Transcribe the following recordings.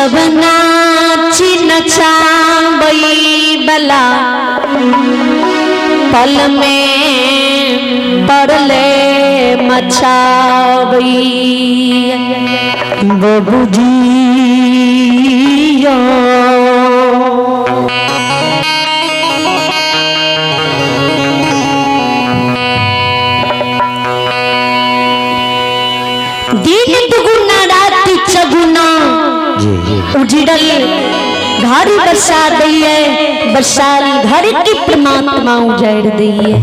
जब नाची नचावई बला पल में पड़ले मचावई बाबूजी दिन दुगुना रात चगुना उजड़ल घड़ी बसा दिए बसाल घर की परमात्मा उजाड़ दिए।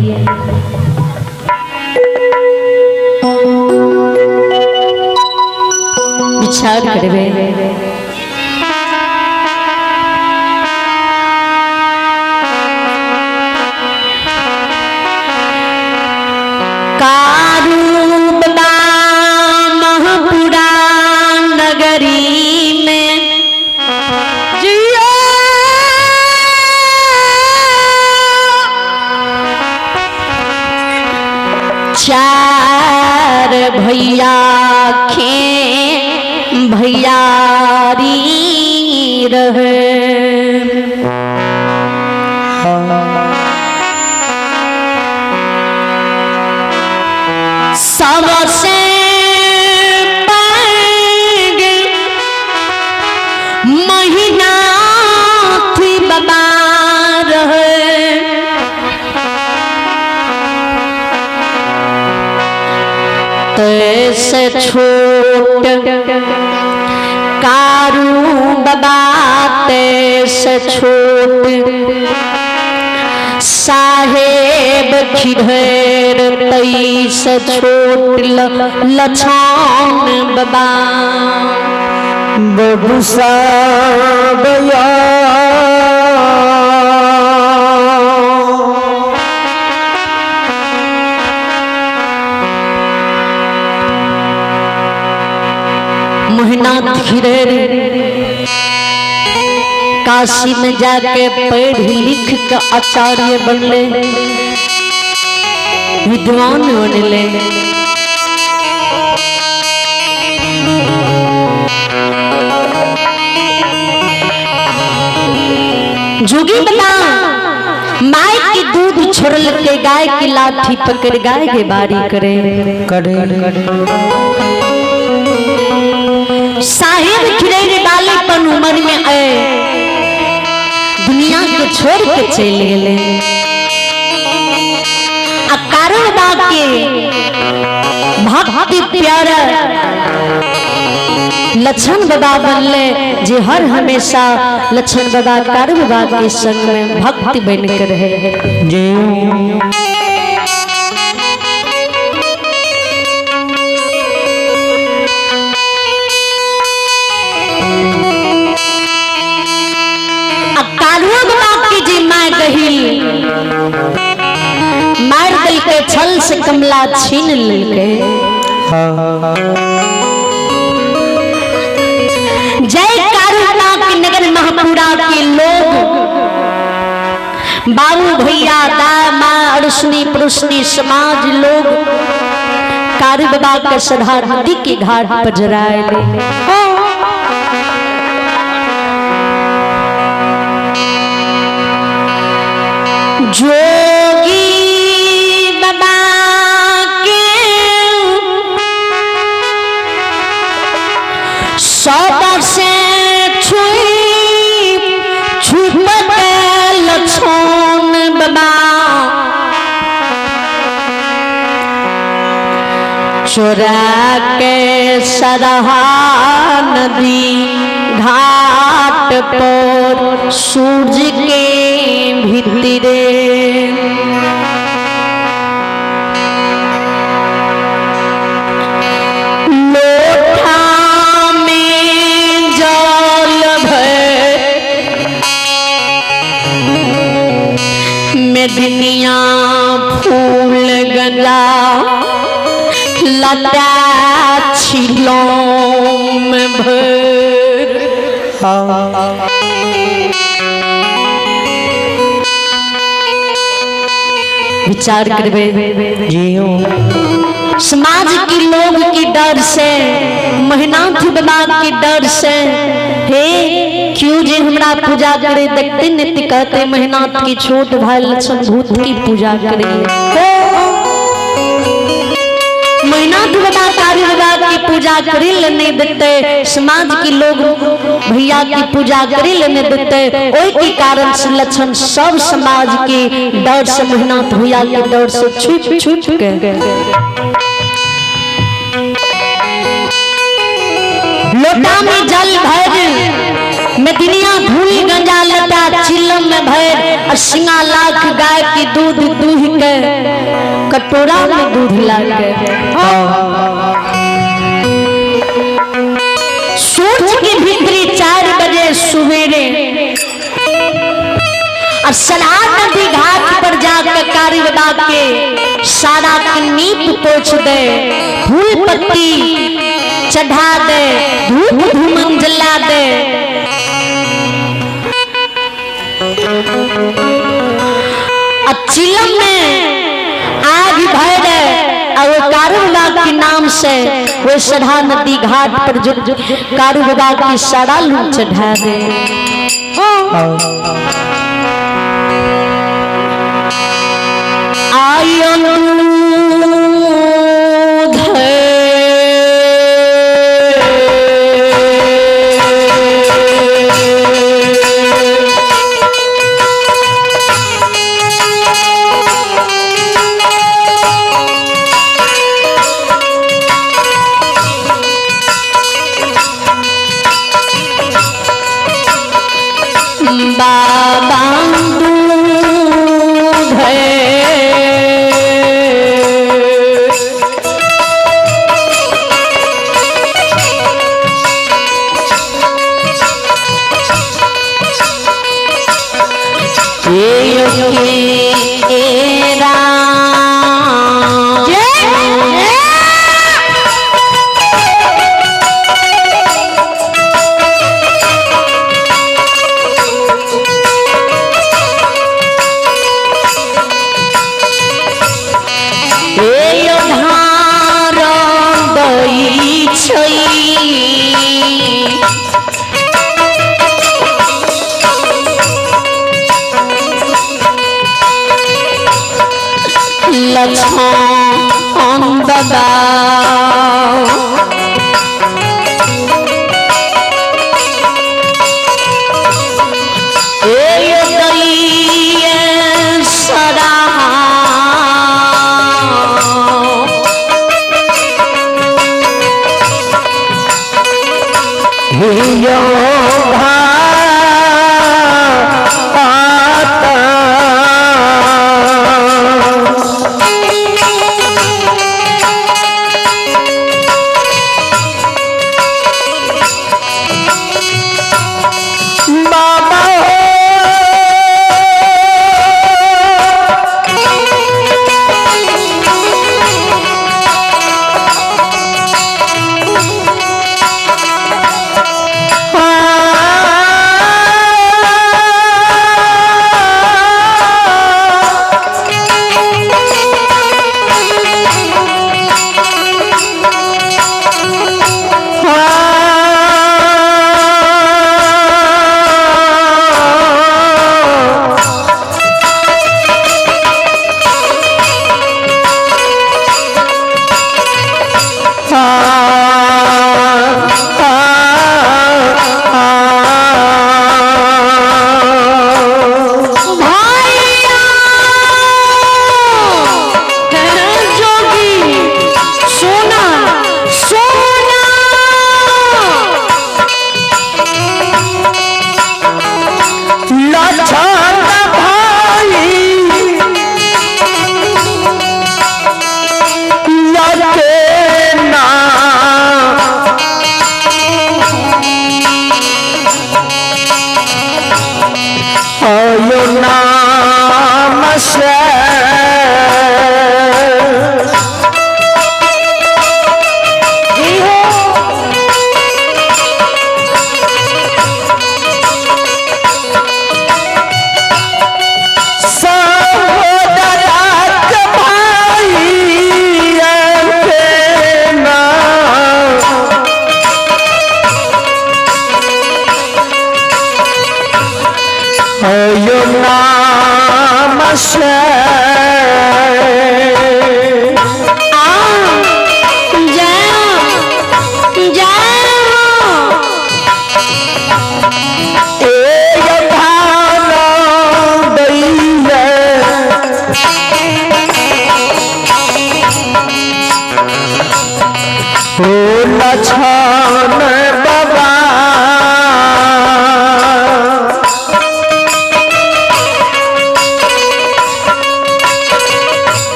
विचार करवे चार भैया खे भैयारी रहे सबसे पैग महीना थी बबा रहे से छोट कारू बबाते से छोट साहेब खिढ़ेर तई से छोट लछन बबा बबूसा बया मोहनाथ खिरेर काशी में जाके पढ़ लिख के आचार्य बनले विद्वान बनले। जोगी बना माय की दूध छोड़ल के गाय की लाठी पकड़ गाय के बारी करे साहिब खिरेरे बालेपन उम्र में आए दुनिया को छोड़ के चले गए कारोबा के भक्ति प्यारा लक्षण बाबा बनले जे हर हमेशा लक्षण बाबा कारोबा के संग में भक्ति बन कर रहे जे मार दिल के छल से कमला छीन लेके जय कारुणा के नगर महापुरा के लोग बाबू भैया दामा अड़सनी पुरुषनी समाज लोग कारू बाबा के सधा नदी के घाट पर जराए जोगी बाबा के सब से छुप लक्षण बाबा चोरा के सरहा नदी घाट पर सूरज के भीतरे लोटा में जल भर मेदनिया फूल गंगा लता छिलों में भर विचार करवे जियो समाज के लोग की डर से मेहनत बाबा के डर से हे क्यों जे हमरा पूजा करे देखते नित्य कहते मेहनत की छोट भाई लक्षण भूत की पूजा करे मेहनत बता कार्य की पूजा करे नहीं देते समाज के लोग भैया की पूजा करे नहीं देते ओई के कारण से लक्षण सब समाज के डर से मेहनत भैया के डर से छुप छुप के लोटा में जल भर में दुनिया धूल गंजा लटा चिलम में भर और सिंगा लाख गाय की दूध दूह के कटोरा में दूध ला के सूरज की भीतरी 4 बजे सवेरे और सलाह नदी घाट पर जाकर कारी बता के सारा की नीप पोछ दे फूल पत्ती चढ़ा दे धूप धूमन जला दे चिलम में आग भर और कारूबाबा के नाम से वो सढ़ा नदी घाट पर जो कारूबाबा की सारा लूट चढ़ा दे आयो लक्षण बाबा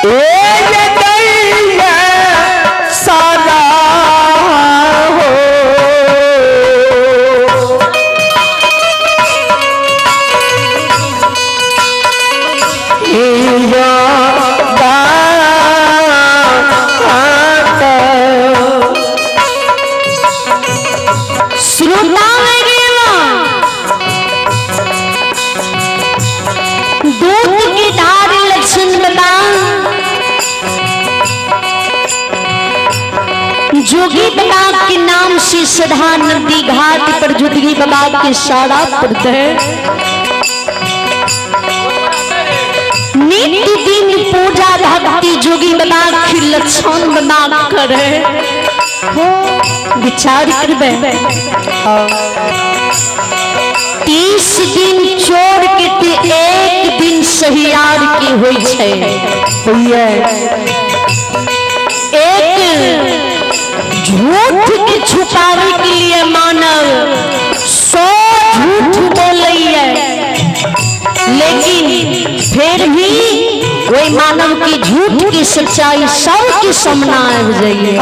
ये दैया सारा हो श्रोता दूध की धार लक्षण बता जोगी बाबा के नाम से सदा नदी घाट पर जोगी बाबा के सारा पड़ते हैं। नित्य दिन पूजा भक्ति जोगी बाबा की लक्षण बना करे विचार करबे 30 दिन छोड़ के ते एक दिन सहियार की होई छे एक झूठ के छुपावे के लिए मानव 100 झूठ बोलैया लेकिन फिर भी वही मानव की झूठ की सच्चाई सबके सामने आ जाइए।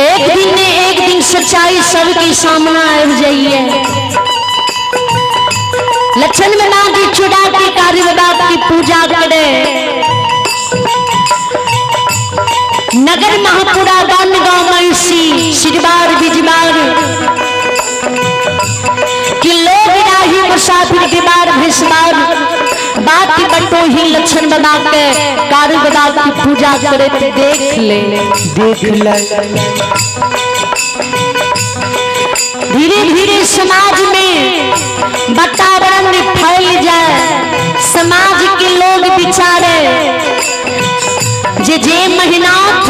एक दिन सच्चाई सबके सामने आ जाइए। लक्षण बना दी चुड़ा के कार्य बाबा की पूजा करे नगर महापुरा गान गाँव महिषी सिरबार बिजबार कि लोग राही मुसाफिर के बार भेसबार बात की बटो ही लक्षण बना के कार्य बाबा की पूजा करे देख ले धीरे धीरे समाज में वातावरण में फैल जाए। समाज के लोग बिचारे जे महिनाथ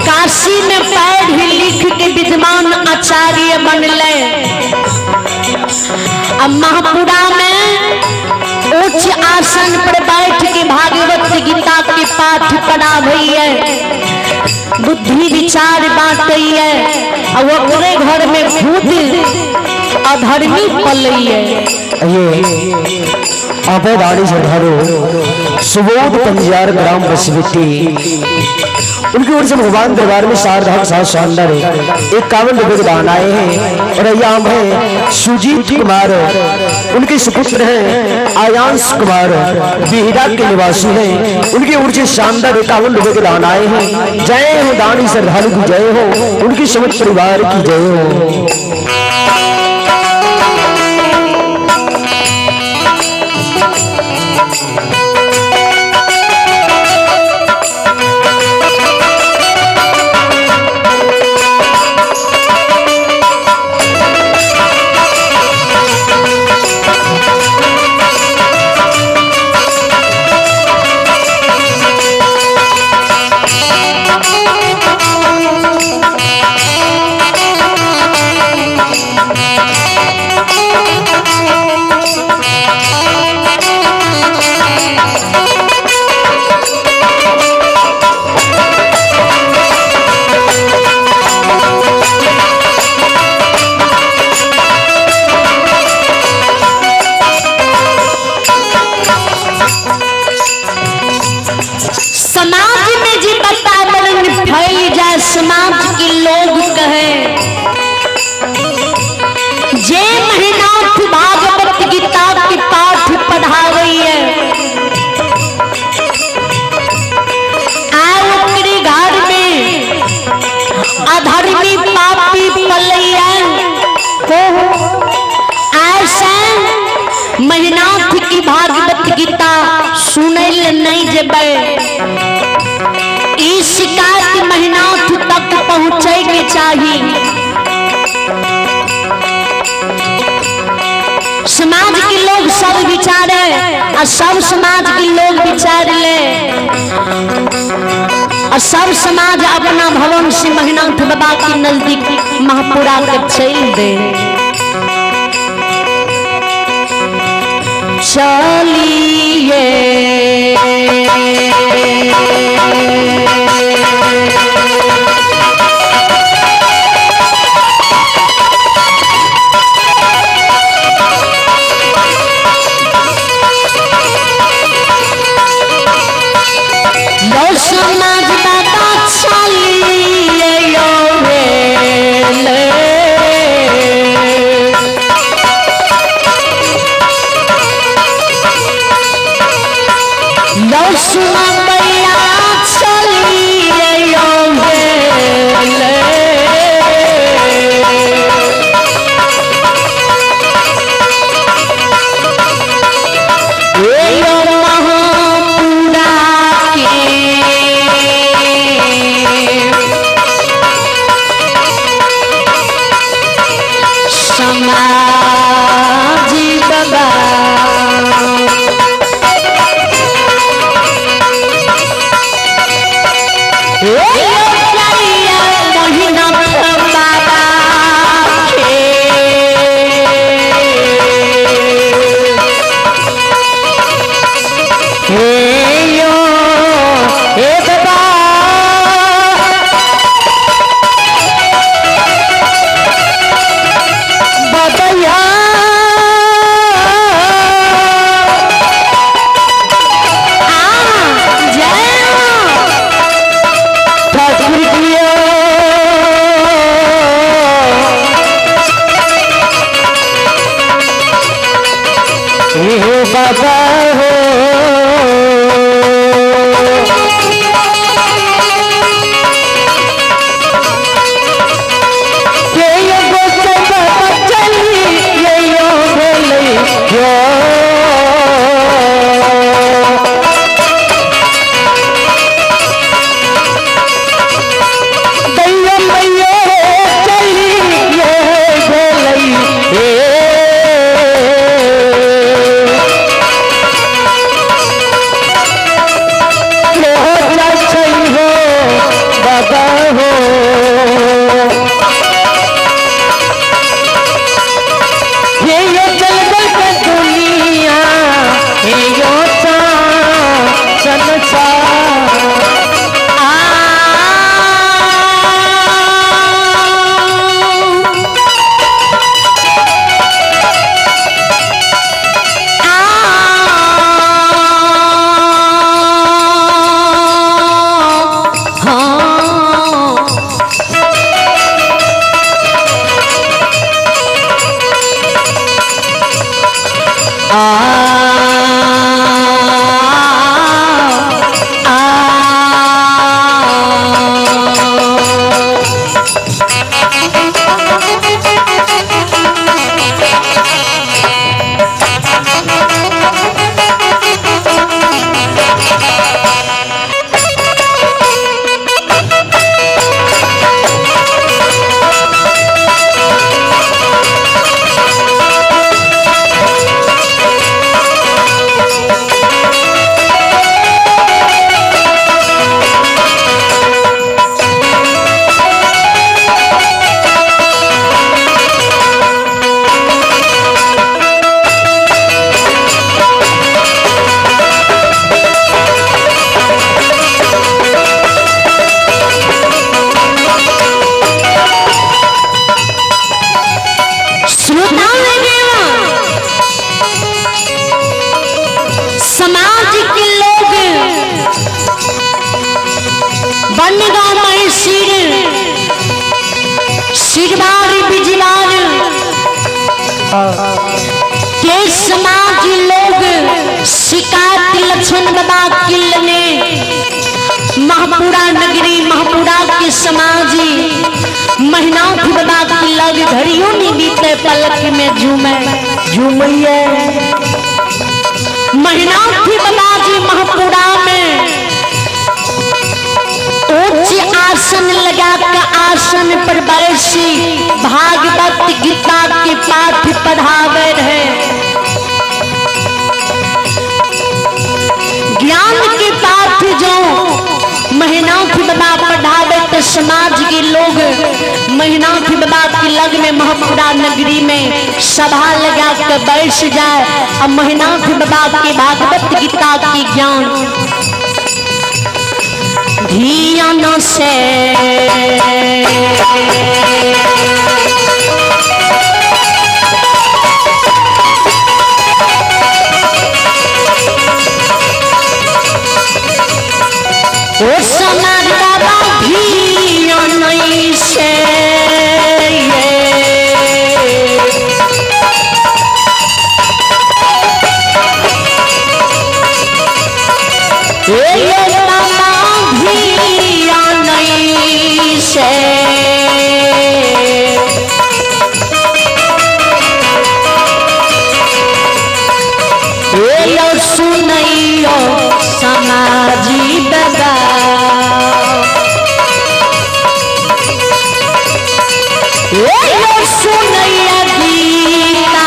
काशी में पढ़ लिख के विद्वान आचार्य बनले अब महापुरा में उच्च आसन पर बैठ के भागवत गीता के पाठ पढ़ाबैया बुद्धि विचार बांटैया और वो पूरे घर में भूत अधर्मी पलैया। आप दाढ़ी से धरो सुबोध पंजार ग्राम बसविटी उनकी ओर से भगवान दरबार में शारदा के साथ शानदार है 51 रुपए के दान आए हैं और अयाम है सुजीत कुमार उनके सुपुत्र हैं आयांश कुमार बिहड़ा के निवासी हैं उनकी ओर से शानदार 51 रुपए के दान आए हैं। जय हो दानी श्रद्धालु की जय हो उनकी समस्त परिवार की जय हो। समाज में जी वातावरण फैल जाए समाज के लोग कहे जे महिनाथ भागवत गीता के पाठ पढ़ावे आए ओकरे घर में अधर्मी और सब समाज के लोग विचार ले और सब समाज अपना भवन से महिनाथ बाबा के नजदीक महापुरा के चल दे। चलिए समाज बाबा चलिए बाबा हो ये गोचे बाबा चली ये यो बोले यो दैया मैया चली ये बोले समाज के लोग बनगांव में सिरबार बिजबार के समाज लोग शिकायत लक्ष्मण बाबा किल ने महापुरा नगरी महापुरा के समाजी महिनाथ बाबा की लग घड़ियों नहीं बीते पलक में झूमैया महिनाथ बाबा जी महापुरा में उच्च आसन लगा कर आसन पर बैसी भागवत गीता के पाठ पढ़ावे रहे। ज्ञान के पाठ जो महीना की बाबा पढ़ावे तो समाज के लोग महीना की बाबा की लग में महपुरा नगरी में सभा लगा कर बैठ जाए और महीना की बाबा के भागवत गीता की ज्ञान ध्यान से ओ समाज बाबा ध्यान से सुनैयो समाजी दादा सुनैया गीता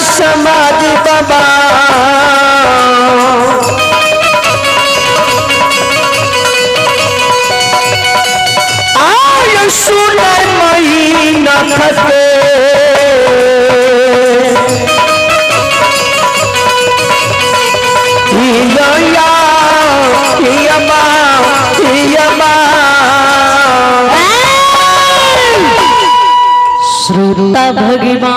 समाज बाबा आय सुनय महीना खते श्रोता भगवान